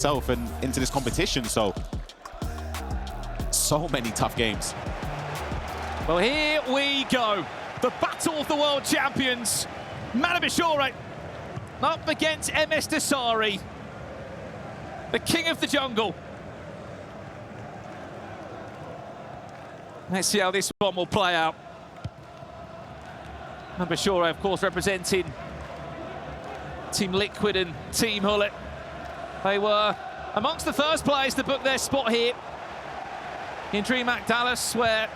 itself and into this competition. So many tough games. Well, here we go. The battle of the world champions. ManuBachoore up against MsDossary, the king of the jungle. Let's see how this one will play out. ManuBachoore, of course, representing Team Liquid and Team Hullet. They were amongst the first players to book their spot here in DreamHack Dallas, where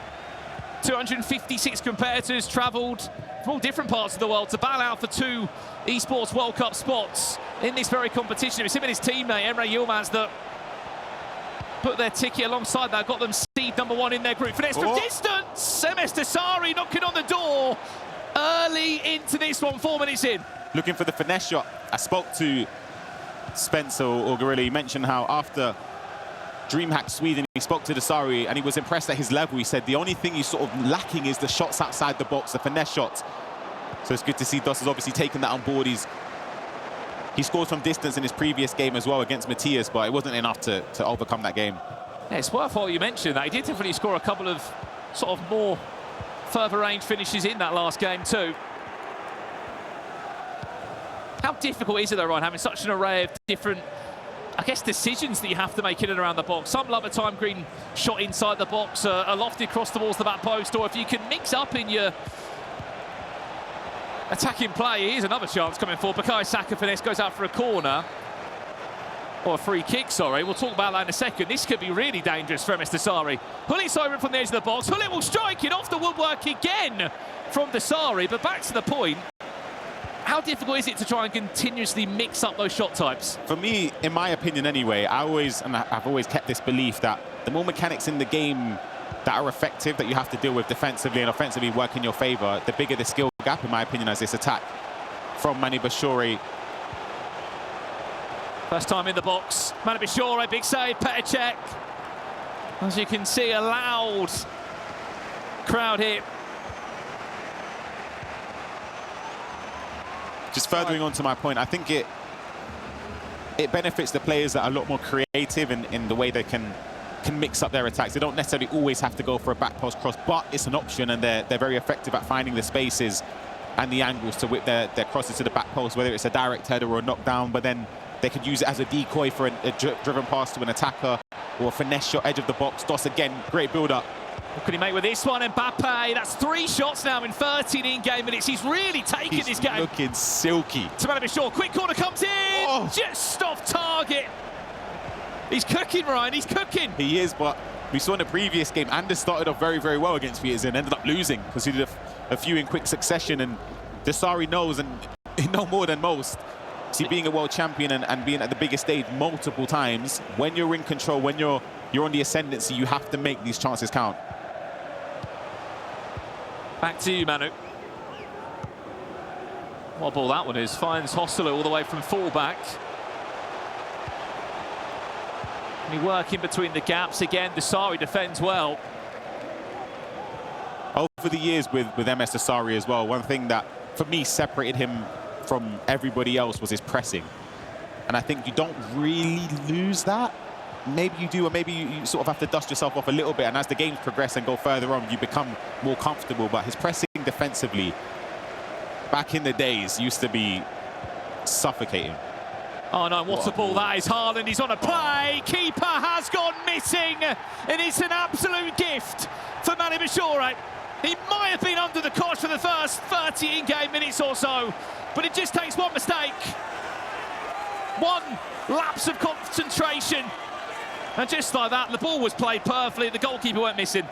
256 competitors travelled from all different parts of the world to battle out for 2 Esports World Cup spots in this very competition. It was him and his teammate, Emre Yilmaz, that put their ticket alongside that, got them seed #1 in their group. Finesse from distance, MsDossary knocking on the door early into this one, 4 minutes in. Looking for the finesse shot. I spoke to Spencer or Gorilla. He mentioned how after DreamHack Sweden, he spoke to Dossary and he was impressed at his level. He said the only thing he's sort of lacking is the shots outside the box, the finesse shots. So it's good to see Doss has obviously taken that on board. He scored from distance in his previous game as well against Matthias, but it wasn't enough to overcome that game. Yeah, it's worthwhile you mentioned that. He did definitely score a couple of sort of more further range finishes in that last game too. How difficult is it though, Ryan, having such an array of different, I guess, decisions that you have to make in and around the box? Some love a time green shot inside the box, a lofted cross towards the back post, or if you can mix up in your attacking play. Here's another chance coming for Bukayo Saka. Finesse goes out for a corner, or a free kick, sorry. We'll talk about that in a second. This could be really dangerous for MsDossary. Hullet's over from the edge of the box. Hullet will strike it off the woodwork again from Dossary, but back to the point. How difficult is it to try and continuously mix up those shot types? For me, in my opinion anyway, I've always kept this belief that the more mechanics in the game that are effective, that you have to deal with defensively and offensively work in your favor, the bigger the skill gap, in my opinion, as this attack from ManuBachoore. First time in the box. ManuBachoore, big save, Petr Cech. As you can see, a loud crowd here. Just furthering on to my point, I think it benefits the players that are a lot more creative in the way they can mix up their attacks. They don't necessarily always have to go for a back post cross, but it's an option, and they're very effective at finding the spaces and the angles to whip their crosses to the back post, whether it's a direct header or a knockdown, but then they could use it as a decoy for a driven pass to an attacker or a finesse shot edge of the box. Doss again, great build-up. What can he make with this one? Mbappe, that's 3 shots now in 13 in-game minutes. He's really taken this game. Looking silky. To ManuBachoore, quick corner comes in, just off target. He's cooking, Ryan, he's cooking. He is, but we saw in the previous game, Anders started off very, very well against Peterson, ended up losing because he did a few in quick succession, and Dossary knows, and he knows more than most. See, being a world champion and being at the biggest stage multiple times, when you're in control, when you're on the ascendancy, you have to make these chances count. Back to you, Manu. What a ball that one is. Finds Hosselu all the way from full-back. And he working between the gaps again. Dossary defends well. Over the years with MsDossary as well, one thing that, for me, separated him from everybody else was his pressing. And I think you don't really lose that. Maybe you do, or maybe you sort of have to dust yourself off a little bit, and as the games progress and go further on, you become more comfortable. But his pressing defensively, back in the days, used to be suffocating. Oh no, what a ball that is. Haaland, he's on a play. Keeper has gone missing, and it's an absolute gift for ManuBachoore. He might have been under the cosh for the first 30 in-game minutes or so, but it just takes one mistake, one lapse of concentration. And just like that, the ball was played perfectly. The goalkeeper went missing.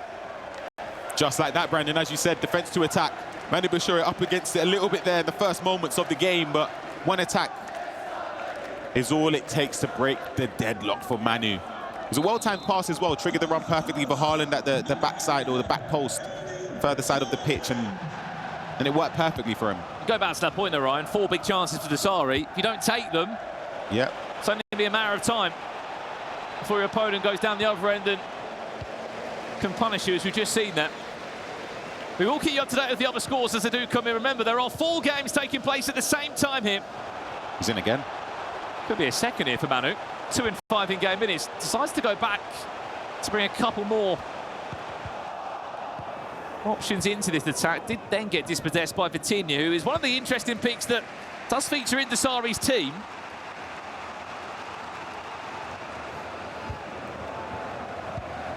Just like that, Brandon, as you said, defense to attack. ManuBachoore up against it a little bit there in the first moments of the game, but one attack is all it takes to break the deadlock for Manu. It was a well-timed pass as well, triggered the run perfectly for Haaland at the backside or the back post, further side of the pitch, and it worked perfectly for him. Go back to that point there, Ryan. 4 big chances for Dossary. If you don't take them, it's only going to be a matter of time before your opponent goes down the other end and can punish you, as we've just seen that. We will keep you up to date with the other scores as they do come in. Remember, there are 4 games taking place at the same time here. He's in again. Could be a second here for Manu. 2 and 5 in-game minutes. Decides to go back to bring a couple more options into this attack. Did then get dispossessed by Vitinha, who is one of the interesting picks that does feature in Dossari's team.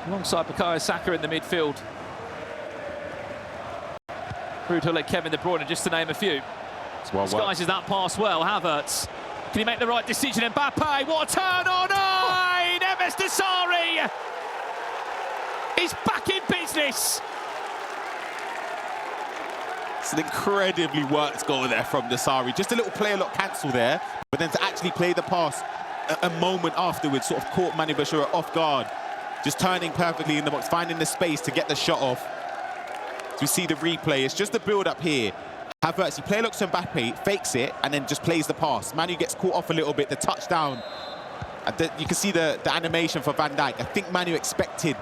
Alongside Bukayo Saka in the midfield. Ruud Gullit, Kevin De Bruyne, just to name a few. Disguises that pass well. Havertz. Can he make the right decision? Mbappe, what a turn on 9! MsDossary is back in business. It's an incredibly worked goal there from Dossary. Just a little player lock cancel there, but then to actually play the pass a moment afterwards, sort of caught ManuBachoore off guard. Just turning perfectly in the box, finding the space to get the shot off. So we see the replay. It's just the build-up here. Havertz, he play looks to Mbappe, fakes it, and then just plays the pass. Manu gets caught off a little bit, the touchdown. You can see the animation for Van Dijk. I think Manu expected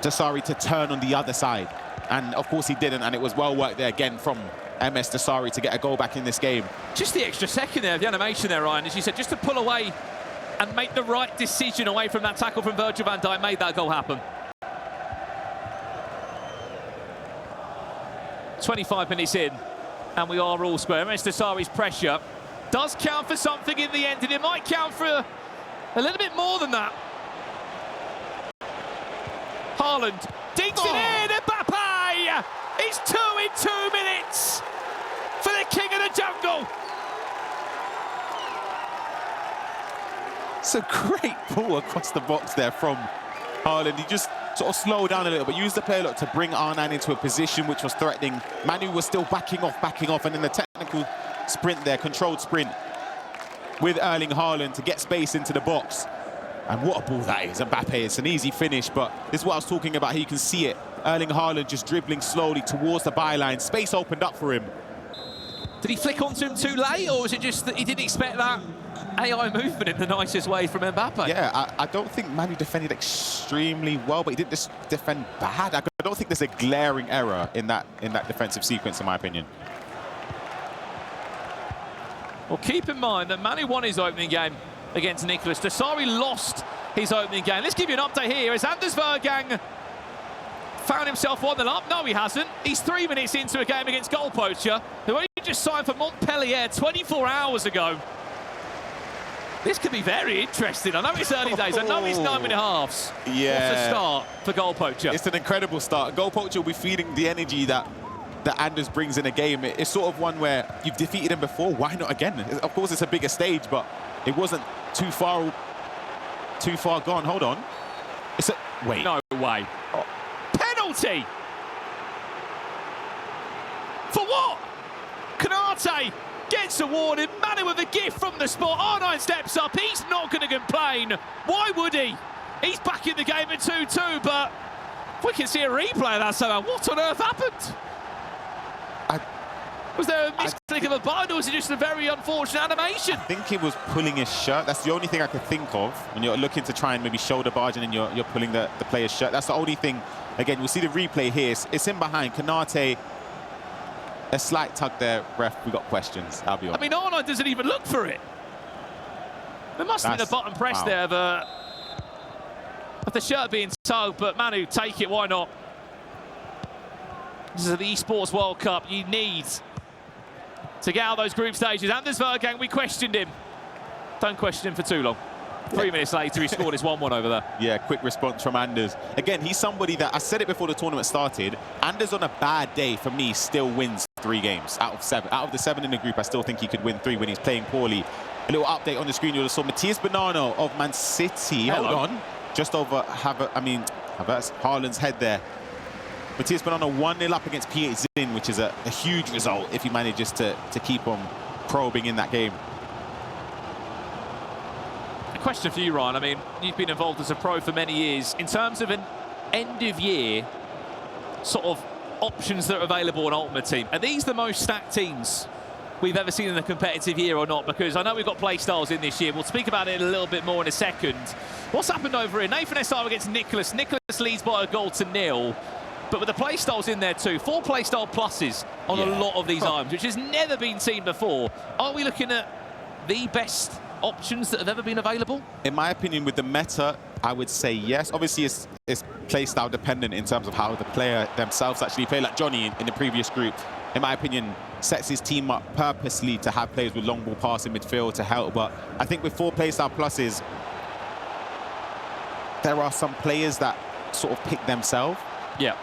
Dossary to turn on the other side. And of course he didn't, and it was well worked there again from MsDossary to get a goal back in this game. Just the extra second there, the animation there, Ryan, as you said, just to pull away and make the right decision away from that tackle from Virgil van Dijk, made that goal happen. 25 minutes in, and we are all square. MsDossary's pressure does count for something in the end, and it might count for a little bit more than that. Haaland digs it in, Mbappe! It's 2 in 2 minutes for the king of the jungle. It's a great ball across the box there from Haaland. He just sort of slowed down a little bit, used the play lock to bring R9 into a position which was threatening. Manu was still backing off, and then the technical sprint there, controlled sprint with Erling Haaland to get space into the box. And what a ball that is, Mbappe. It's an easy finish, but this is what I was talking about here. You can see it. Erling Haaland just dribbling slowly towards the byline. Space opened up for him. Did he flick onto him too late, or was it just that he didn't expect that AI movement in the nicest way from Mbappe? Yeah, I don't think Manu defended extremely well, but he didn't just defend bad. I don't think there's a glaring error in that defensive sequence, in my opinion. Well, keep in mind that Manu won his opening game against Nicholas. Dossary lost his opening game. Let's give you an update here as Anders Vergang found himself 1-0 up. No, he hasn't. He's 3 minutes into a game against Goalpoacher, who only just signed for Montpellier 24 hours ago. This could be very interesting. I know it's early days. I know it's 9.5. Yeah. What's a start for Goalpoacher? It's an incredible start. Goalpoacher will be feeling the energy that Anders brings in a game. It's sort of one where you've defeated him before. Why not again? Of course, it's a bigger stage, but it wasn't too far gone. Hold on. It's a wait. No way. Oh. Penalty. For what? Canate gets a warning. Manu with a gift from the spot. R9 steps up. He's not going to complain. Why would he? He's back in the game at 2-2, but if we can see a replay of that somehow, what on earth happened? Was there a misclick of a button, or was it just a very unfortunate animation? I think he was pulling his shirt. That's the only thing I could think of when you're looking to try and maybe shoulder barge and you're pulling the player's shirt. That's the only thing. Again, we'll see the replay here. It's in behind. Canate, a slight tug there. Ref, we got questions. I'll be honest. I mean, R9 doesn't even look for it. There must have been a button press there of the shirt being tugged, but Manu, take it, why not? This is the Esports World Cup. You need to get out those group stages. Anders Vergang, we questioned him. Don't question him for too long. 3 minutes later, he scored his 1-1 over there. Yeah, quick response from Anders. Again, he's somebody that, I said it before the tournament started, Anders on a bad day, for me, still wins 3 games out of 7. Out of the 7 in the group, I still think he could win 3 when he's playing poorly. A little update on the screen, you saw Matías Bonanno of Man City. Hello. Hold on. Just over Havertz, Haaland's head there. Matías Bonanno 1-0 up against PSV, which is a huge result if he manages to keep on probing in that game. A question for you, Ryan. I mean, you've been involved as a pro for many years. In terms of an end-of-year sort of options that are available on Ultimate Team, are these the most stacked teams we've ever seen in a competitive year or not? Because I know we've got play styles in this year. We'll speak about it a little bit more in a second. What's happened over here? Nathan SR against Nicholas. Nicholas leads by a goal to 0. But with the play styles in there too, 4 play style pluses on a lot of these items, which has never been seen before. Are we looking at the best options that have ever been available? In my opinion, with the meta, I would say yes. Obviously, it's play style dependent in terms of how the player themselves actually play. Like Johnny in the previous group, in my opinion, sets his team up purposely to have players with long ball pass in midfield to help. But I think with 4 play style pluses, there are some players that sort of pick themselves. Yeah,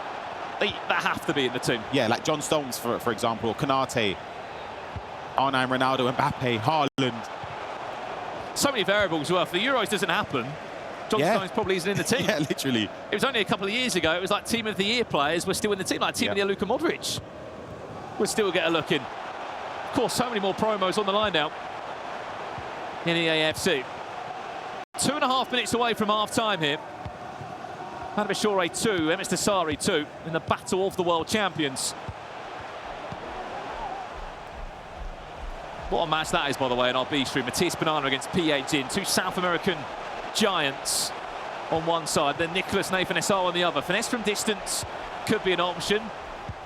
that have to be in the team. Yeah, like John Stones, for example, Konate, R9 Ronaldo, Mbappe, Haaland. So many variables as well. If the Euros doesn't happen, John Stones probably isn't in the team. Yeah, literally. It was only a couple of years ago, it was like Team of the Year players were still in the team, like Team of the Year Luka Modric would still get a look in. Of course, so many more promos on the line now in EA FC. 2.5 minutes away from half-time here. ManuBachoore 2, MsDossary 2 in the battle of the world champions. What a match that is, by the way, in our B stream. Matías Banana against PH in, 2 South American giants on one side, then Nicholas Nathan Essar on the other. Finesse from distance could be an option.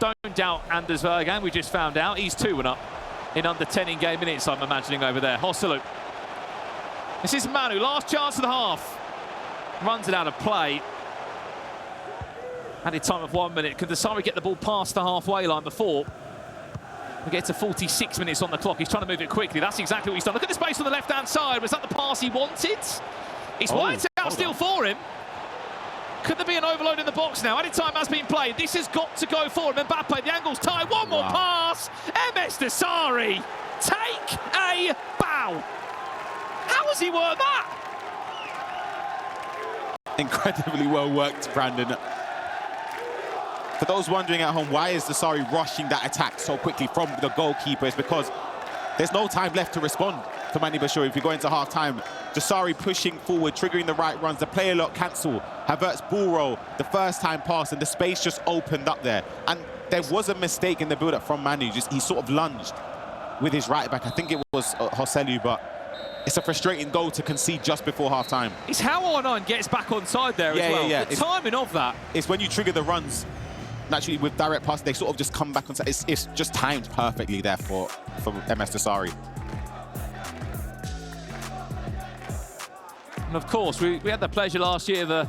Don't doubt Anders Vergan, we just found out. He's 2-1 up in under 10 in-game minutes, I'm imagining, over there. Hosselu. This is Manu, last chance of the half. Runs it out of play. Added time of 1 minute. Could Dossary get the ball past the halfway line before we get to 46 minutes on the clock? He's trying to move it quickly. That's exactly what he's done. Look at the space on the left-hand side. Was that the pass he wanted? It's wide out still for him. Could there be an overload in the box now? Added time has been played. This has got to go forward. Mbappe, the angle's tight. One more pass. MsDossary, take a bow. How has he worked that? Incredibly well worked, Brandon. For those wondering at home, why is Dossary rushing that attack so quickly from the goalkeeper? It's because there's no time left to respond for ManuBachoore. If you go into half-time, Dossary pushing forward, triggering the right runs, the player lock cancel, Havertz ball roll, the first time pass, and the space just opened up there. And there was a mistake in the build-up from Manu. He sort of lunged with his right back. I think it was Hosselu, but it's a frustrating goal to concede just before half-time. It's how R9 gets back on side there as well. Yeah. The timing of that. It's when you trigger the runs, naturally with direct pass, they sort of just come back on side. It's just timed perfectly there for MsDossary. And of course, we had the pleasure last year of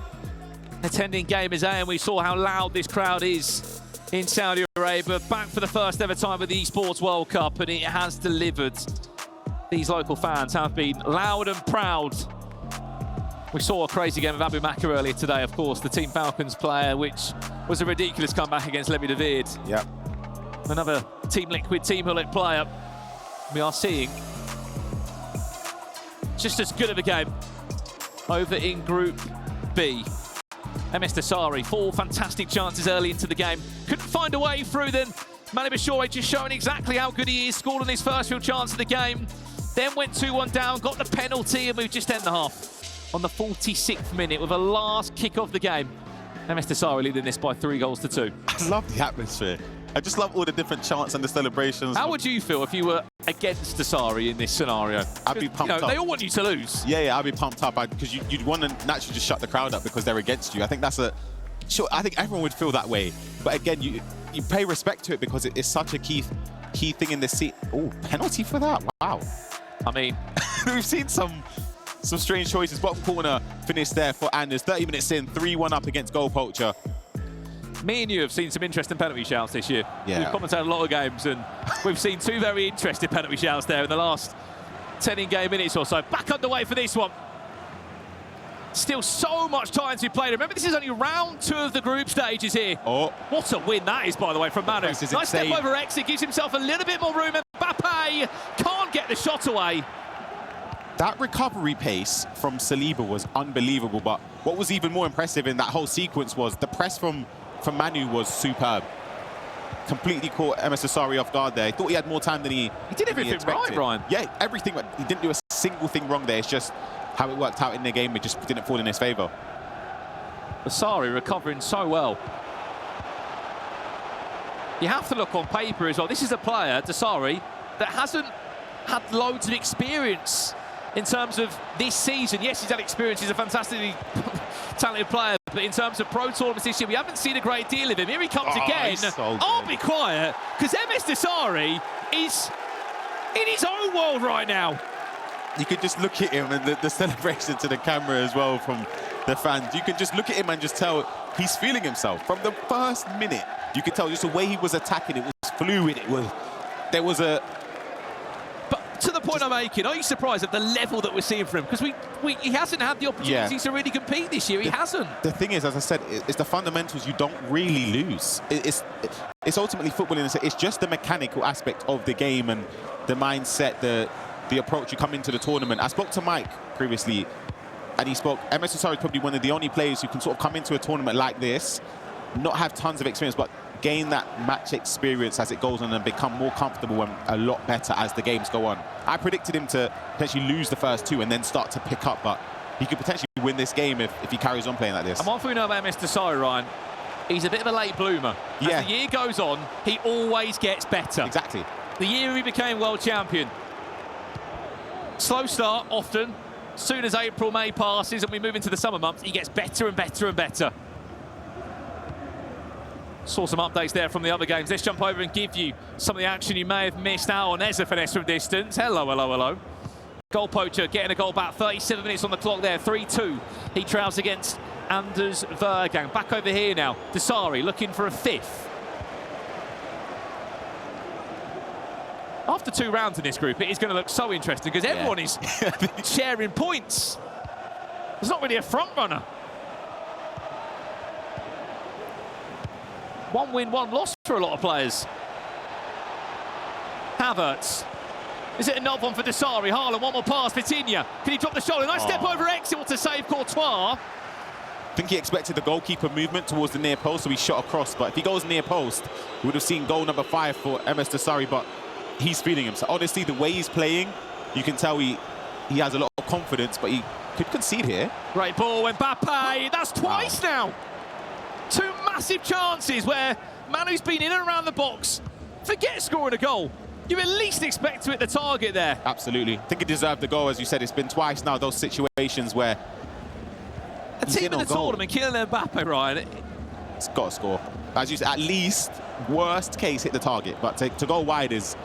attending Gamers A, and we saw how loud this crowd is in Saudi Arabia. Back for the first ever time with the Esports World Cup, and it has delivered. These local fans have been loud and proud. We saw a crazy game of ManuBachoore earlier today, of course, the Team Falcons player, which was a ridiculous comeback against Lemmy David. Yep. Another Team Liquid, Team Hullet player. We are seeing just as good of a game over in Group B. MsDossary, 4 fantastic chances early into the game. Couldn't find a way through them. ManuBachoore just showing exactly how good he is, scored on his first real chance of the game. Then went 2-1 down, got the penalty, and we've just ended the half on the 46th minute with a last kick of the game. MsDossary leading this by 3-2. I love the atmosphere. I just love all the different chants and the celebrations. How would you feel if you were against Dossary in this scenario? I'd be pumped up. They all want you to lose. Yeah, I'd be pumped up because you'd want to naturally just shut the crowd up because they're against you. I think that's sure. I think everyone would feel that way. But again, you pay respect to it because it is such a key thing in the seat. Oh, penalty for that! Wow. I mean, we've seen some strange choices. Bottom corner finish there for Anders. 30 minutes in, 3-1 up against Goal Poacher. Me and you have seen some interesting penalty shouts this year. Yeah. We've commentated a lot of games, and we've seen 2 very interesting penalty shouts there in the last 10 in-game minutes or so. Back underway for this one. Still so much time to be played. Remember, this is only round 2 of the group stages here. Oh. What a win that is, by the way, from Manu. Nice step over exit, gives himself a little bit more room. Mbappe can't get the shot away. That recovery pace from Saliba was unbelievable, but what was even more impressive in that whole sequence was the press from Manu was superb. Completely caught MsDossary off guard there. He thought he had more time than he did everything right, Ryan. Yeah, everything. He didn't do a single thing wrong there. It's just how it worked out in the game. It just didn't fall in his favour. Dossary recovering so well. You have to look on paper as well. This is a player, Dossary, that hasn't had loads of experience in terms of this season. Yes, he's had experience. He's a fantastically talented player. But in terms of pro tournaments this year, we haven't seen a great deal of him. Here he comes again. So I'll be quiet, because MsDossary is in his own world right now. you could just look at him and the celebration to the camera as well from the fans. You could just look at him and just tell he's feeling himself. From the first minute, you could tell just the way he was attacking, it was fluid. There was a... But to the point I'm making, are you surprised at the level that we're seeing from him? Because he hasn't had the opportunities to really compete this year. He hasn't. The thing is, as I said, it's the fundamentals you don't really lose. It's ultimately football in a sense. It's just the mechanical aspect of the game and the mindset, the approach you come into the tournament. I spoke to Mike previously, and he spoke, MsDossary is probably one of the only players who can sort of come into a tournament like this, not have tons of experience, but gain that match experience as it goes on and become more comfortable and a lot better as the games go on. I predicted him to potentially lose the first two and then start to pick up, but he could potentially win this game if he carries on playing like this. And one thing we know about MsDossary, Ryan, he's a bit of a late bloomer. Yeah. As the year goes on, he always gets better. Exactly. The year he became world champion. Slow start, often. Soon as April, May passes and we move into the summer months, he gets better and better and better. Saw some updates there from the other games. Let's jump over and give you some of the action you may have missed out on. There's a finesse from distance. Hello, hello, hello. Goal poacher getting a goal back. 37 minutes on the clock there. 3-2. He trails against Anders Vergang. Back over here now. Dossary looking for a fifth. After 2 rounds in this group, it is going to look so interesting because everyone is sharing points. There's not really a front runner. 1 win, 1 loss for a lot of players. Havertz. Is it another one for Dossary? Haaland, one more pass. Vitinha. Can he drop the shoulder? Nice step over exit to save Courtois. I think he expected the goalkeeper movement towards the near post, so he shot across. But if he goes near post, we would have seen goal number 5 for MsDossary, but he's feeling himself. Honestly, the way he's playing, you can tell he has a lot of confidence, but he could concede here. Great ball, Mbappe. That's twice now. 2 massive chances where Manu's been in and around the box. Forget scoring a goal. You at least expect to hit the target there. Absolutely. I think he deserved the goal, as you said. It's been twice now, those situations where a team in the tournament, Kylian Mbappe, Ryan. It's got to score. As you said, at least, worst case, hit the target. But to go wide is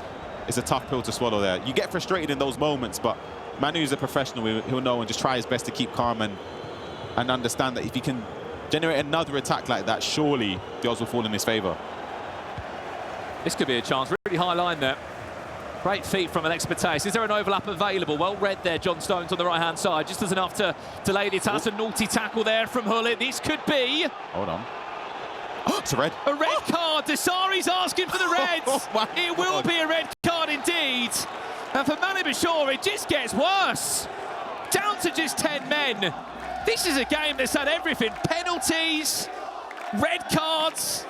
a tough pill to swallow there. You get frustrated in those moments, but Manu's a professional. He'll know and just try his best to keep calm and understand that if he can generate another attack like that, surely the odds will fall in his favour. This could be a chance. Really high line there. Great feet from Alex Bates. Is there an overlap available? Well read there, John Stones on the right-hand side. Just as enough to delay the attack. That's a naughty tackle there from Hullet. This could be... Hold on. It's a red. A red card. Dossary's asking for the Reds. It will be a red card indeed. And for ManuBachoore, it just gets worse. Down to just 10 men. This is a game that's had everything. Penalties, red cards.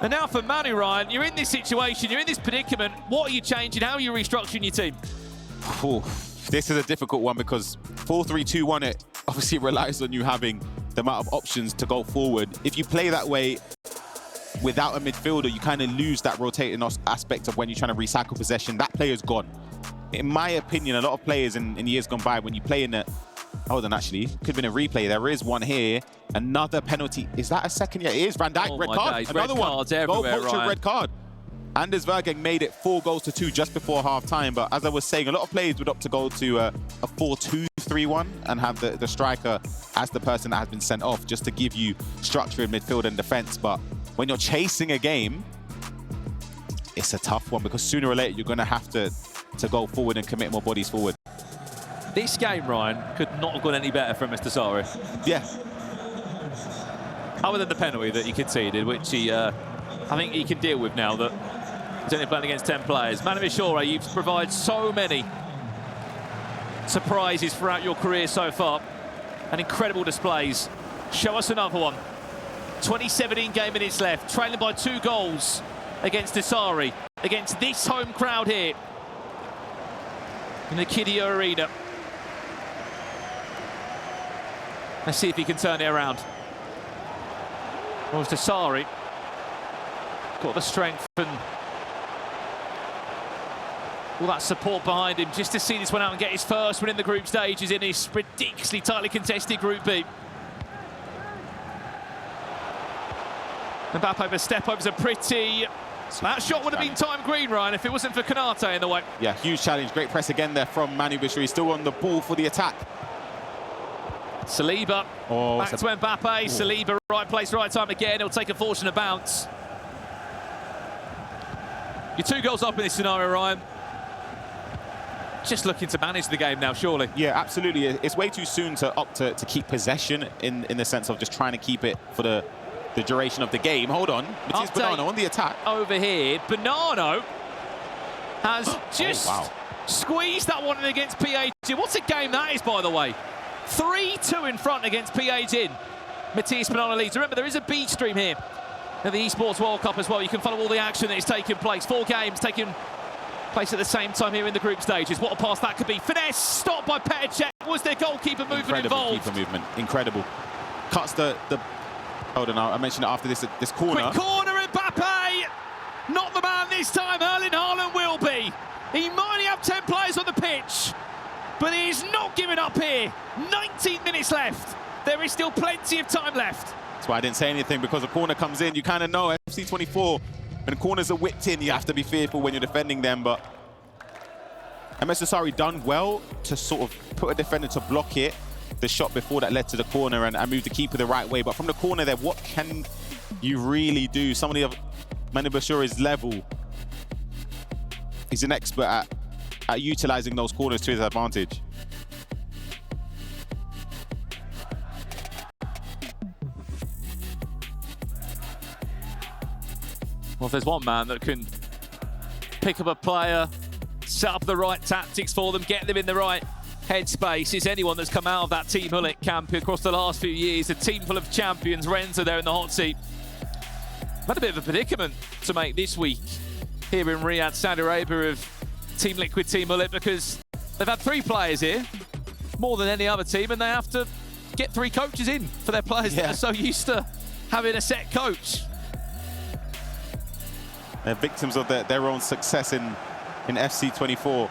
And now for Manu, Ryan, you're in this situation, you're in this predicament. What are you changing? How are you restructuring your team? Ooh, this is a difficult one because 4-3-2-1, it obviously relies on you having the amount of options to go forward. If you play that way without a midfielder, you kind of lose that rotating aspect of when you're trying to recycle possession. That player's gone. In my opinion, a lot of players in years gone by, when you play in a... Hold on, actually. Could have been a replay. There is one here. Another penalty. Is that a second? Yeah, it is. Van Dijk, red card. Days. Another red one. Cards everywhere, Goal poacher, red card. Anders Vergang made it 4-2 just before half-time. But as I was saying, a lot of players would opt to go to a 4-2-3-1 and have the striker as the person that has been sent off, just to give you structure in midfield and defence. But when you're chasing a game, it's a tough one because sooner or later you're going to have to go forward and commit more bodies forward. This game, Ryan, could not have gone any better for MsDossary. Yeah. Other than the penalty that he conceded, which he, I think he can deal with now that he's only playing against 10 players. ManuBachoore, you've provided so many surprises throughout your career so far and incredible displays. Show us another one. 2017 game minutes left, trailing by 2 goals against Dossary, against this home crowd here in the Kidia Arena. Let's see if he can turn it around. Was Dossary got the strength and all that support behind him just to see this one out and get his first win in the group stages in this ridiculously tightly contested Group B. Mbappe over step overs are pretty That shot would have been time green, Ryan, if it wasn't for Konate in the way. Yeah, huge challenge. Great press again there from ManuBachoore. He's still on the ball for the attack. Saliba back to Mbappe. Ooh. Saliba, right place, right time again. He'll take a fortunate bounce. You're 2 goals up in this scenario, Ryan. Just looking to manage the game now, surely. Yeah, absolutely. It's way too soon to opt to keep possession in the sense of just trying to keep it for the duration of the game. Hold on. Mathias Bonanno on the attack. Over here, Bonanno has just squeezed that one in against PAG. What a game that is, by the way. 3-2 in front against PAG. Mathias Bonanno leads. Remember, there is a beat stream here at the Esports World Cup as well. You can follow all the action that is taking place. 4 games taking place at the same time here in the group stages. What a pass that could be. Finesse, stopped by Petr. Was their goalkeeper movement involved? Keeper movement, incredible. Cuts the hold on, I mentioned it after this corner. Quick corner, Mbappe! Not the man this time, Erling Haaland will be. He might only have 10 players on the pitch, but he is not giving up here. 19 minutes left. There is still plenty of time left. That's why I didn't say anything, because a corner comes in. You kind of know, FC 24, when corners are whipped in, you have to be fearful when you're defending them. But MsDossary done well to sort of put a defender to block it. The shot before that led to the corner and moved the keeper the right way. But from the corner there, what can you really do? Somebody of ManuBachoore's level is an expert at utilizing those corners to his advantage. Well, if there's one man that can pick up a player, set up the right tactics for them, get them in the right headspace, it's anyone that's come out of that Team Hullet camp across the last few years. A team full of champions. Renza there in the hot seat. Had a bit of a predicament to make this week here in Riyadh, Saudi Arabia, of Team Liquid, Team Hullet, because they've had 3 players here, more than any other team, and they have to get 3 coaches in for their players that are so used to having a set coach. They're victims of their own success in FC 24.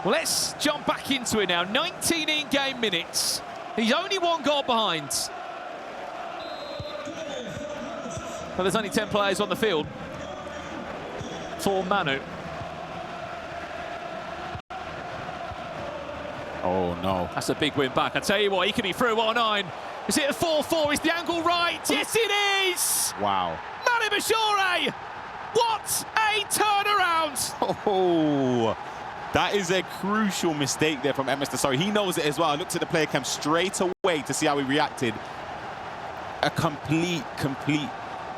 Well, let's jump back into it now. 19 in-game minutes. He's only 1 goal behind. But there's only 10 players on the field for Manu. Oh, no. That's a big win back. I tell you what, he could be through 1-9. Is it a 4-4? Is the angle right? Yes, it is! Wow. ManuBachoore! What a turnaround! Oh, that is a crucial mistake there from MsDossary. He knows it as well. I looked at the player cam straight away to see how he reacted. A complete,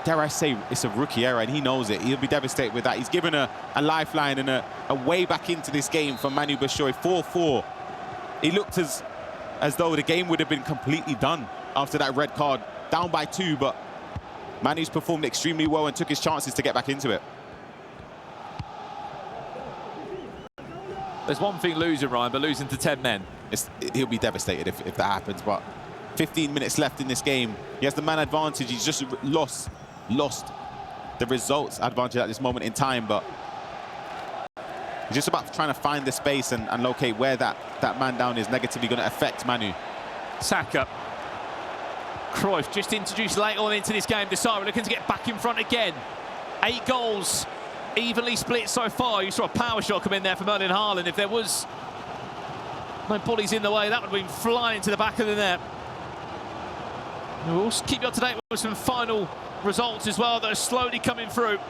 dare I say, it's a rookie error, and he knows it. He'll be devastated with that. He's given a lifeline and a way back into this game for ManuBachoore. 4-4. He looked as though the game would have been completely done after that red card. Down by 2, but Manu's performed extremely well and took his chances to get back into it. There's one thing losing, Ryan, but losing to 10 men. He'll be devastated if that happens, but 15 minutes left in this game. He has the man advantage. He's just lost the results advantage at this moment in time, but he's just about trying to find the space and locate where that man down is negatively going to affect Manu. Saka. Cruyff just introduced late on into this game. Dossary looking to get back in front again. 8 goals. Evenly split so far. You saw a power shot come in there from Erling Haaland. If there was no bodies in the way, that would have been flying to the back of the net. We'll keep you up to date with some final results as well that are slowly coming through.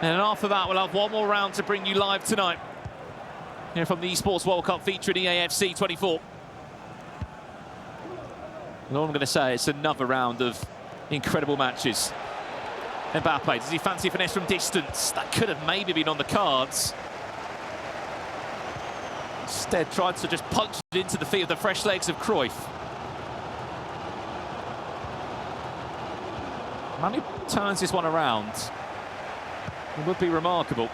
And after that, we'll have one more round to bring you live tonight here from the Esports World Cup featuring EA FC 24. And all I'm going to say, it's another round of incredible matches. Mbappe, does he fancy a finesse from distance? That could have maybe been on the cards. Instead, tried to just punch it into the feet of the fresh legs of Cruyff. Manu turns this one around. It would be remarkable.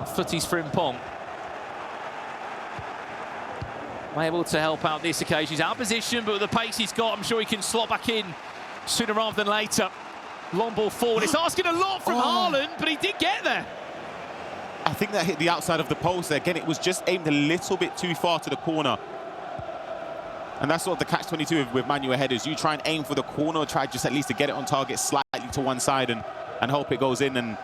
Footies for Frimpong. Able to help out this occasion. He's out of position, but with the pace he's got, I'm sure he can slot back in sooner rather than later. Long ball forward. It's asking a lot from Haaland, but he did get there. I think that hit the outside of the post there. Again, it was just aimed a little bit too far to the corner. And that's sort of the catch-22 with manual headers. You try and aim for the corner, or try just at least to get it on target slightly to one side and hope it goes in. And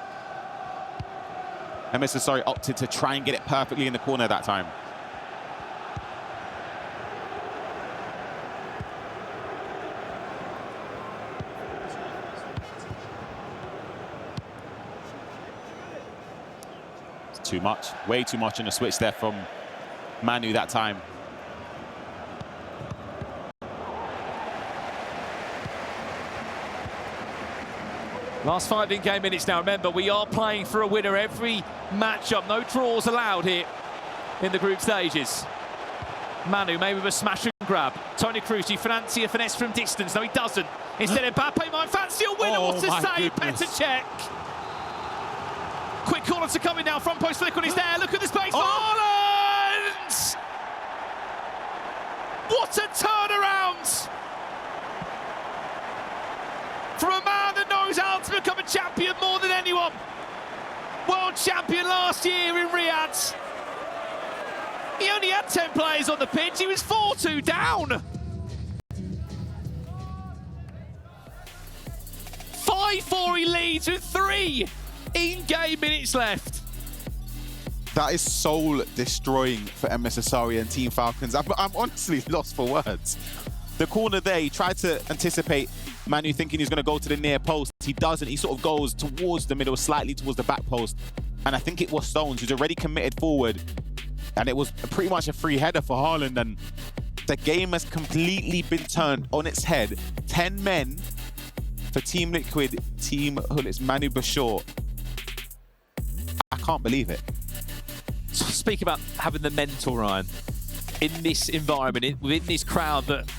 MsDossary opted to try and get it perfectly in the corner that time. It's too much, way too much in the switch there from Manu that time. Last 5 in-game minutes now. Remember, we are playing for a winner every matchup. No draws allowed here in the group stages. Manu, maybe with a smash and grab. Tony Cruz, do you fancy a finesse from distance? No, he doesn't. Instead, Mbappe might fancy a winner. Oh, what a save, Petr Cech. Quick corner to come in now. Front post flick when he's there. Look at the space for Haaland! What a turnaround! From a man that knows how to become a champion more than anyone. World champion last year in Riyadh. He only had 10 players on the pitch. He was 4-2 down. 5-4 he leads with 3 in-game minutes left. That is soul-destroying for MsDossary and Team Falcons. I'm honestly lost for words. The corner there, he tried to anticipate Manu thinking he's going to go to the near post. He doesn't. He sort of goes towards the middle, slightly towards the back post. And I think it was Stones who's already committed forward. And it was pretty much a free header for Haaland. And the game has completely been turned on its head. 10 men for Team Liquid, Team Hullet's ManuBachoore. I can't believe it. So speak about having the mental, Ryan, in this environment, within this crowd that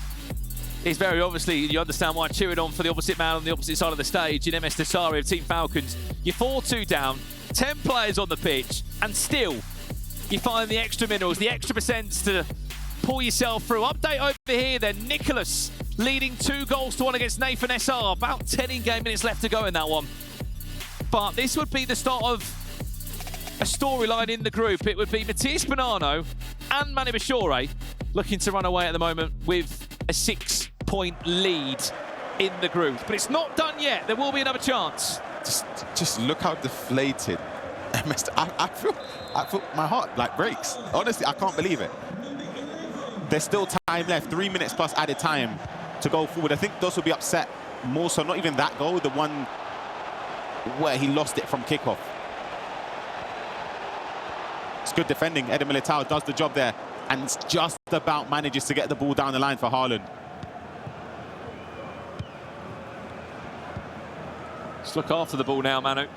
is very obviously, you understand why cheering on for the opposite man on the opposite side of the stage in MsDossary of Team Falcons. You're 4-2 down, 10 players on the pitch, and still you find the extra minerals, the extra percents to pull yourself through. Update over here then, Nicholas leading 2-1 against Nathan SR. About 10 in-game minutes left to go in that one. But this would be the start of a storyline in the group. It would be Matías Bonanno and ManuBachoore looking to run away at the moment with a 6-point lead in the group. But it's not done yet. There will be another chance. Just look how deflated I feel my heart like breaks. Honestly, I can't believe it. There's still time left, 3 minutes plus added time to go forward. I think those will be upset more so, not even that goal, the one where he lost it from kickoff. It's good defending. Eder Militao does the job there and just about manages to get the ball down the line for Haaland. Let's look after the ball now, Manu.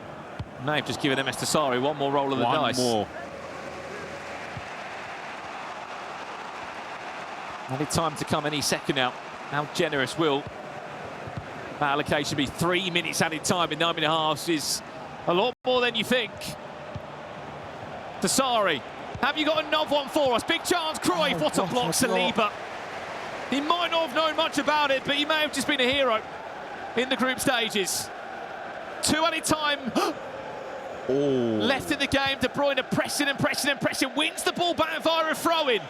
They've just given MsDossary one more roll of the dice. One more. Only time to come any second now. How generous will that allocation be? 3 minutes added time in 9.5 is a lot more than you think. Dossary, have you got another one for us? Big chance, Cruyff, what a block, Saliba. He might not have known much about it, but he may have just been a hero in the group stages. 2 added time. Left in the game, De Bruyne pressing and pressing and pressing, wins the ball back via a throw-in.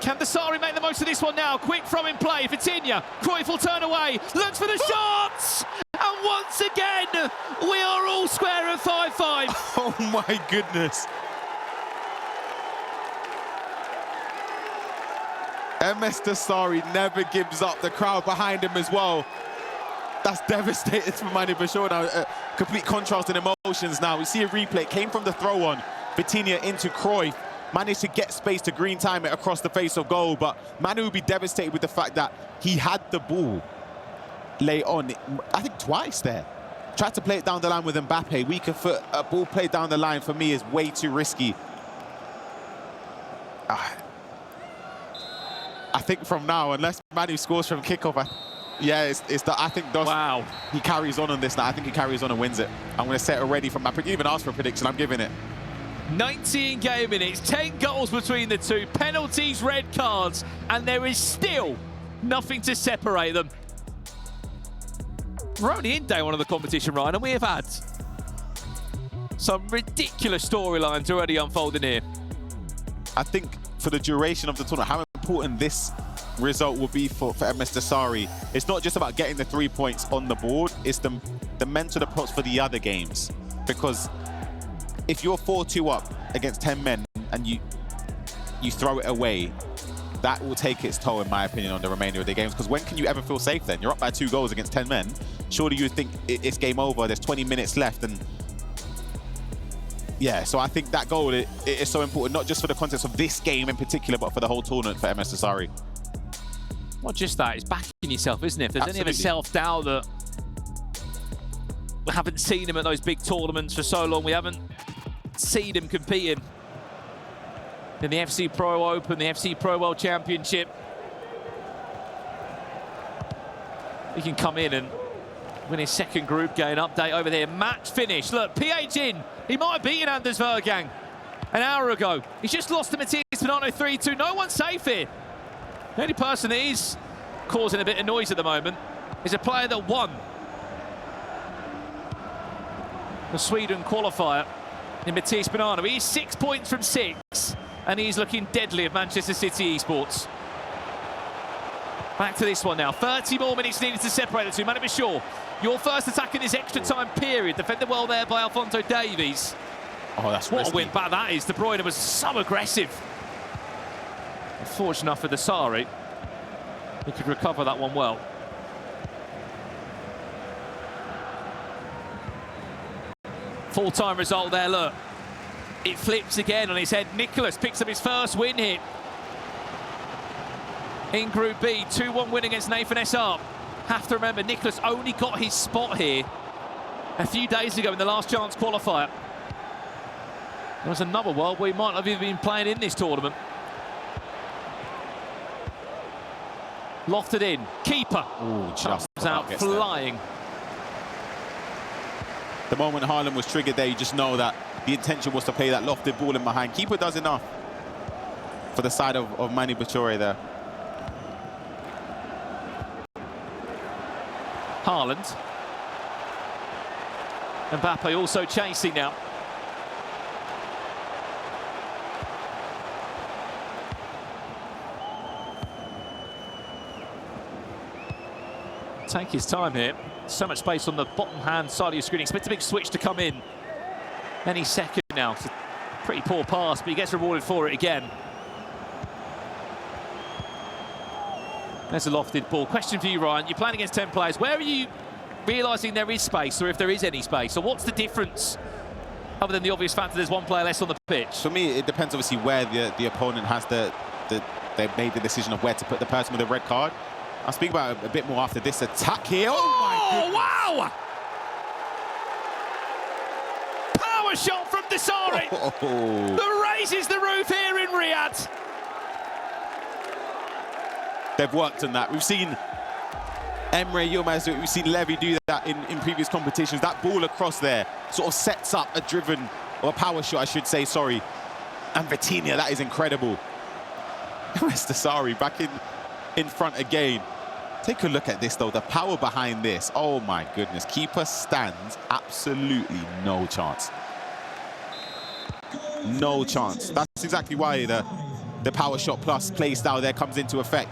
Can Dossary make the most of this one now? Quick throw-in play, Vitinha. Cruyff will turn away, looks for the shots! And once again, we are all square at 5-5. Oh my goodness. MsDossary never gives up. The crowd behind him as well. That's devastating for ManuBachoore now. Complete contrast in emotions now. We see a replay. It came from the throw-on. Vitinha into Cruyff. Managed to get space to green time it across the face of goal. But Manu would be devastated with the fact that he had the ball late on. I think twice there. Tried to play it down the line with Mbappe. Weaker foot. A ball played down the line for me is way too risky. I think from now, unless Manu scores from kickoff, I think Doss, wow, he carries on this now. I think he carries on and wins it. I'm going to set it already from my... You even asked for a prediction, I'm giving it. 19 game minutes, 10 goals between the two, penalties, red cards, and there is still nothing to separate them. We're only in day one of the competition, Ryan, and we have had Some ridiculous storylines already unfolding here. I think for the duration of the tournament, how important this result will be for MsDossary. It's not just about getting the 3 points on the board, it's the mental approach for the other games. Because if you're 4-2 up against 10 men and you throw it away, that will take its toll, in my opinion, on the remainder of the games. Because when can you ever feel safe then? You're up by 2 goals against 10 men. Surely you would think it's game over, there's 20 minutes left. And yeah, so I think that goal is so important, not just for the context of this game in particular, but for the whole tournament for MsDossary. Not just that, it's backing yourself, isn't it? If there's any of a self-doubt that we haven't seen him at those big tournaments for so long, we haven't seen him competing in the FC Pro Open, the FC Pro World Championship. He can come in and win his second group game. Update over there, match finish. Look, PH in. He might have beaten Anders Vergang an hour ago. He's just lost to Matthias Bonanno 3-2. No one's safe here. The only person that is causing a bit of noise at the moment is a player that won the Sweden qualifier in Matthias Bonanno. He's 6 points from 6, and he's looking deadly at Manchester City Esports. Back to this one now. 30 more minutes needed to separate the two. ManuBachoore, your first attack in this extra time period. Defended well there by Alfonso Davies. Oh, that's what risky. a win back that is. De Bruyne was so aggressive. Fortunate enough for Dossary, he could recover that one well. Full-time result there, look. It flips again on his head. Nicholas picks up his first win here in Group B. 2-1 win against Nathan SR. Have to remember, Nicholas only got his spot here a few days ago in the last chance qualifier. There was another world where he might have even been playing in this tournament. Lofted in, keeper. Ooh, just out flying. The moment Haaland was triggered there, you just know that the intention was to play that lofted ball in behind. Keeper does enough for the side of ManuBachoore there. Haaland. Mbappe also chasing now. Take his time here. So much space on the bottom hand side of your screen. Expect a big switch to come in any second now. It's a pretty poor pass, but he gets rewarded for it again. There's a lofted ball. Question for you, Ryan. You're playing against 10 players. Where are you realising there is space, or if there is any space? Or what's the difference, other than the obvious fact that there's one player less on the pitch? For me, it depends obviously where the opponent has they've made the decision of where to put the person with a red card. I'll speak about it a bit more after this attack here. Oh my goodness. Wow! Power shot from Dossary. Oh. That raises the roof here in Riyadh. They've worked on that. We've seen Emre Yilmaz do it. We've seen Levy do that in previous competitions. That ball across there sort of sets up a driven, or a power shot, I should say, sorry. And Vitinha, that is incredible. MsDossary back in front again. Take a look at this, though. The power behind this. Oh, my goodness. Keeper stands absolutely no chance. No chance. That's exactly why the power shot plus play style there comes into effect.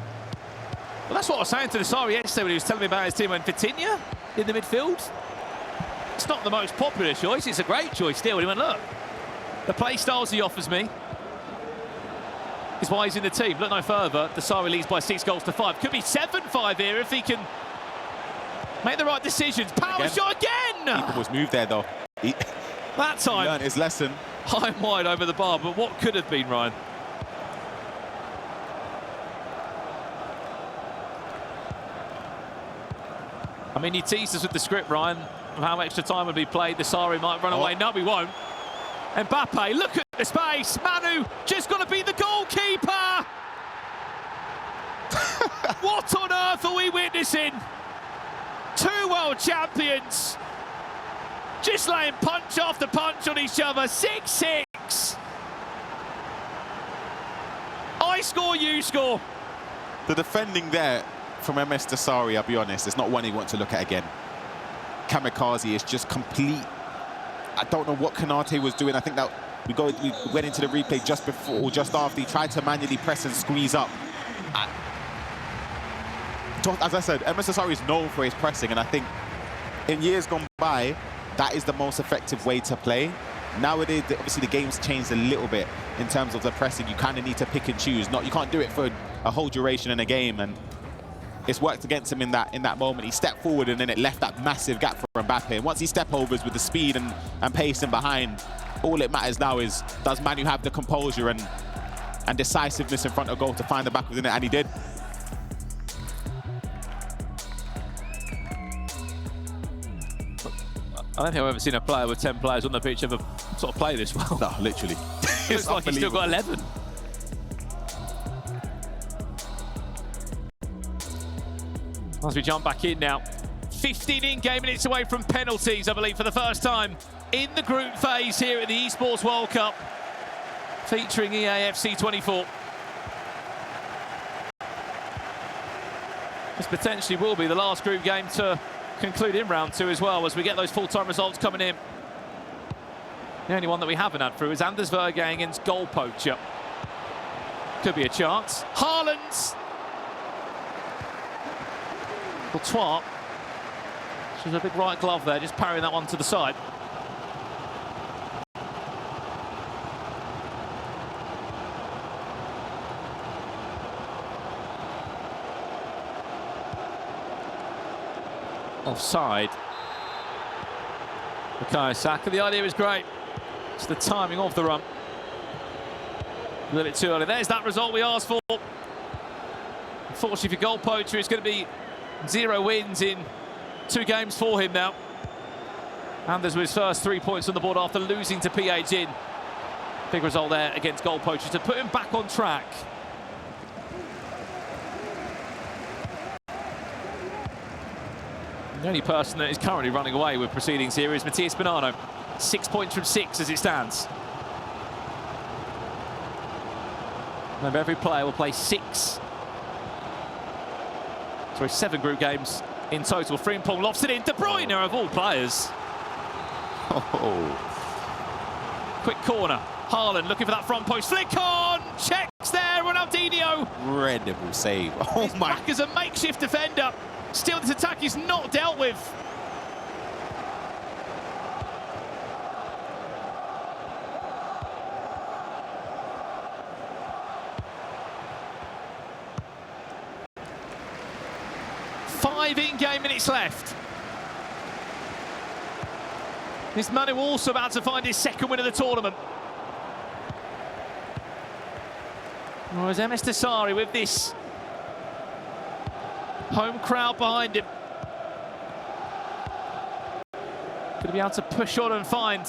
Well, that's what I was saying to Dossary yesterday when he was telling me about his team. And Vitinha in the midfield, it's not the most popular choice. It's a great choice still. And he went, look, the play styles he offers me is why he's in the team. Look no further. Dossary leads by 6-5. Could be 7-5 here if he can make the right decisions. Power shot again! Keeper was moved there, though. That time, he learned his lesson. High and wide over the bar, but what could have been, Ryan? I mean, he teased us with the script, Ryan, of how extra time would be played. Dossary might run away. No, he won't. Mbappe, look at the space. Manu just going to be the goalkeeper. What on earth are we witnessing? Two world champions just laying punch after punch on each other. 6-6. I score, you score. The defending there from MsDossary, I'll be honest, it's not one you want to look at again. Kamikaze is just complete. I don't know what Kanate was doing. I think that we went into the replay just before or just after. He tried to manually press and squeeze up. As I said, MsDossary is known for his pressing, and I think in years gone by, that is the most effective way to play. Nowadays, obviously, the game's changed a little bit in terms of the pressing. You kind of need to pick and choose. You can't do it for a whole duration in a game, and it's worked against him in that moment. He stepped forward, and then it left that massive gap for Mbappe. And once he step overs with the speed and pace in behind, all it matters now is, does Manu have the composure and decisiveness in front of goal to find the back within it? And he did. I don't think I've ever seen a player with 10 players on the pitch ever sort of play this well. No, literally. Looks like he's still got 11. As we jump back in now, 15 in-game minutes away from penalties, I believe, for the first time in the group phase here at the Esports World Cup, featuring EA FC 24. This potentially will be the last group game to conclude in round 2 as well, as we get those full-time results coming in. The only one that we haven't had through is Anders Vergang against Goal Poacher. Could be a chance. Haaland. Courtois. She's a big right glove there, just parrying that one to the side. Offside. Bukayo Saka, the idea is great. It's the timing of the run. A little bit too early. There's that result we asked for. Unfortunately for Goal Poacher, it's going to be 0 wins in 2 games for him now. Anders with his first 3 points on the board after losing to PH in. Big result there against Goal Poacher to put him back on track. The only person that is currently running away with proceedings here is Matías Bonanno. 6 points from 6 as it stands. Remember, every player will play 7 group games in total. Frimpong lofts it in. De Bruyne of all players. Oh. Quick corner. Haaland looking for that front post. Flick on! Checks there. Ronaldinho. Incredible save. Oh He's my. back as a makeshift defender. Still, this attack is not dealt with. Five in-game minutes left. Is Manu also about to find his second win of the tournament? Or is MsDossary with this home crowd behind him going to be able to push on and find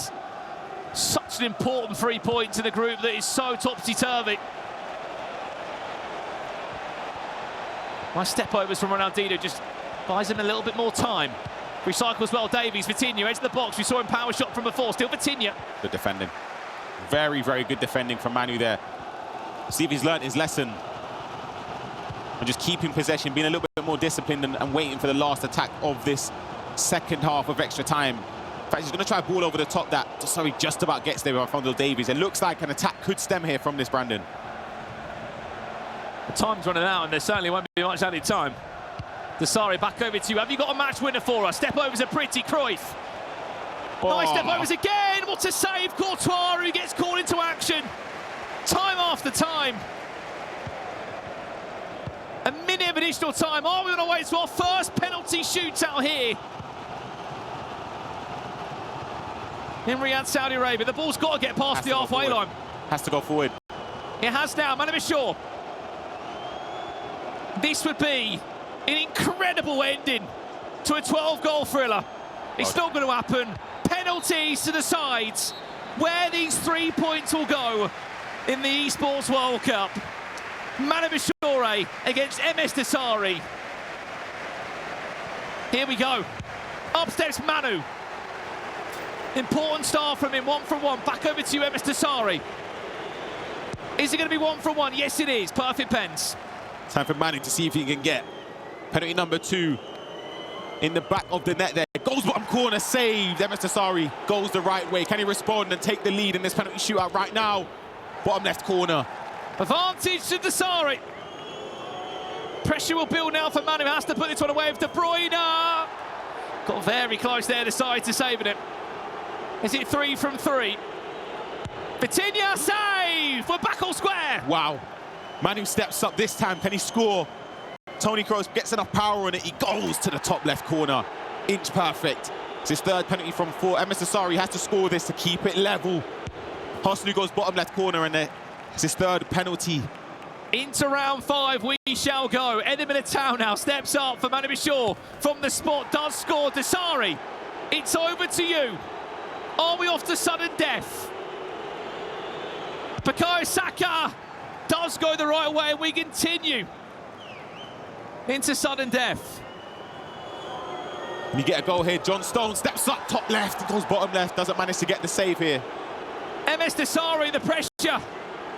such an important 3 points in a group that is so topsy-turvy? Nice step overs from Ronaldinho, just buys him a little bit more time. Recycles well. Davies, Vitinha, edge of the box. We saw him power shot from before. Still Vitinha. Good defending. Very, very good defending from Manu there. See if he's learnt his lesson. And just keeping possession, being a little bit more disciplined and waiting for the last attack of this second half of extra time. In fact, he's going to try a ball over the top that just about gets there with Alphonso Davies. It looks like an attack could stem here from this Brandon. The time's running out and there certainly won't be much added time. Dossary, back over to you. Have you got a match winner for us? Step overs are pretty. Cruyff. Oh. Nice step overs again. What a save. Courtois, who gets called into action. Time after time. A minute of additional time. Are we on our way to our first penalty shootout here in Riyadh, Saudi Arabia? The ball's got to get past the halfway line. Has to go forward. It has now. ManuBachoore. This would be an incredible ending to a 12-goal thriller. It's not going to happen. Penalties to the sides. Where these 3 points will go in the Esports World Cup. ManuBachoore against MsDossary. Here we go. Up steps Manu. Important start from him. 1 from 1. Back over to you, MsDossary. Is it going to be 1 from 1? Yes, it is. Perfect pens. Time for Manu to see if he can get penalty number 2 in the back of the net there. Goes bottom corner, saved. MsDossary goes the right way. Can he respond and take the lead in this penalty shootout right now? Bottom left corner. Advantage to Dossary. Pressure will build now for Manu. Has to put this one away with De Bruyne. Got very close there, Dossary to saving it. Is it 3 from 3? Vitinha save! We're back on square. Wow. Manu steps up this time. Can he score? Tony Kroos gets enough power on it. He goes to the top left corner. Inch perfect. It's his third penalty from 4. MsDossary has to score this to keep it level. Hosnu goes bottom left corner, and it's his third penalty. Into round 5 we shall go. Eddie Militao now steps up for ManuBachoore from the spot. Does score. Dossary, it's over to you. Are we off to sudden death? Bukayo Saka does go the right way. We continue into sudden death. And you get a goal here. John Stone steps up top left, goes bottom left, doesn't manage to get the save here. MsDossary, the pressure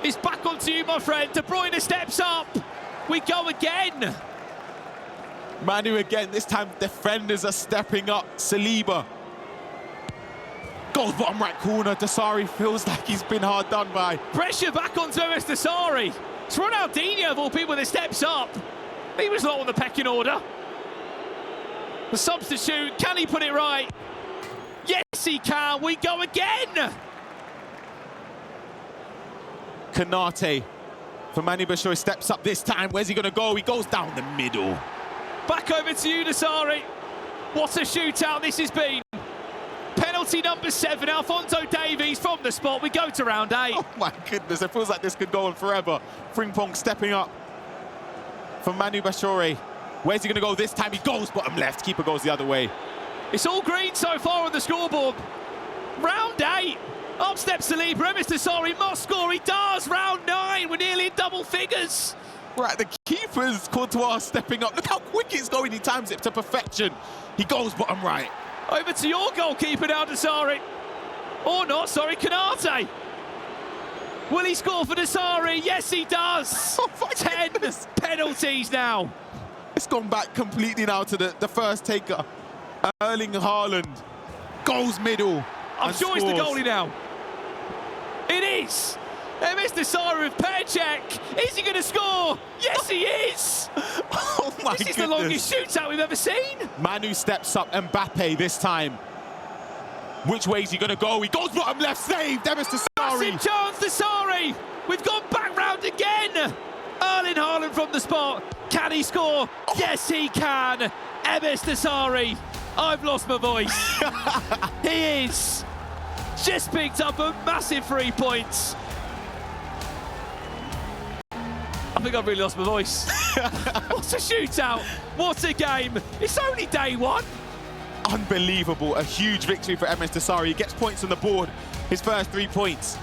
is back onto you, my friend. De Bruyne steps up. We go again. Manu again. This time defenders are stepping up. Saliba goes bottom right corner. Dossary feels like he's been hard done by. Pressure back onto MsDossary. It's Ronaldinho of all people that steps up. He was low on the pecking order. The substitute, can he put it right? Yes, he can. We go again. Kanate for ManuBachoore steps up this time. Where's he going to go? He goes down the middle. Back over to you, Dossary. What a shootout this has been. Penalty number 7, Alphonso Davies from the spot. We go to round 8. Oh my goodness, it feels like this could go on forever. Frimpong stepping up for ManuBachoore. Where's he going to go this time? He goes bottom left. Keeper goes the other way. It's all green so far on the scoreboard. Round 8. Up steps Saliba. MsDossary must score. He does. Round 9. We're nearly in double figures. Right, the keeper's Courtois stepping up. Look how quick it's going. He times it to perfection. He goes bottom right. Over to your goalkeeper now, Dossary. Or not, sorry, Kanate. Will he score for Dossary? Yes, he does. Oh, 10 penalties now. It's gone back completely now to the first taker. Erling Haaland goes middle. I'm sure it's the goalie now. It is. MsDossary with pair check. Is he going to score? Yes, he is. Oh my This is the longest shootout we've ever seen. Manu steps up. Mbappe this time. Which way is he going to go? He goes bottom left. Saved. MsDossary. Massive chance, Dossary. We've gone back round again. Erling Haaland from the spot. Can he score? Oh. Yes, he can. MsDossary. I've lost my voice. He is. Just picked up a massive 3 points. I think I've really lost my voice. What a shootout. What a game. It's only day 1. Unbelievable. A huge victory for MsDossary. He gets points on the board. His first 3 points.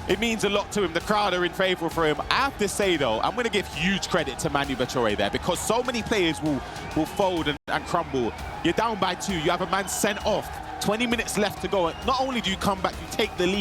It means a lot to him. The crowd are in favour for him. I have to say, though, I'm going to give huge credit to ManuBachoore there because so many players will fold and crumble. You're down by 2. You have a man sent off. 20 minutes left to go. Not only do you come back, you take the lead.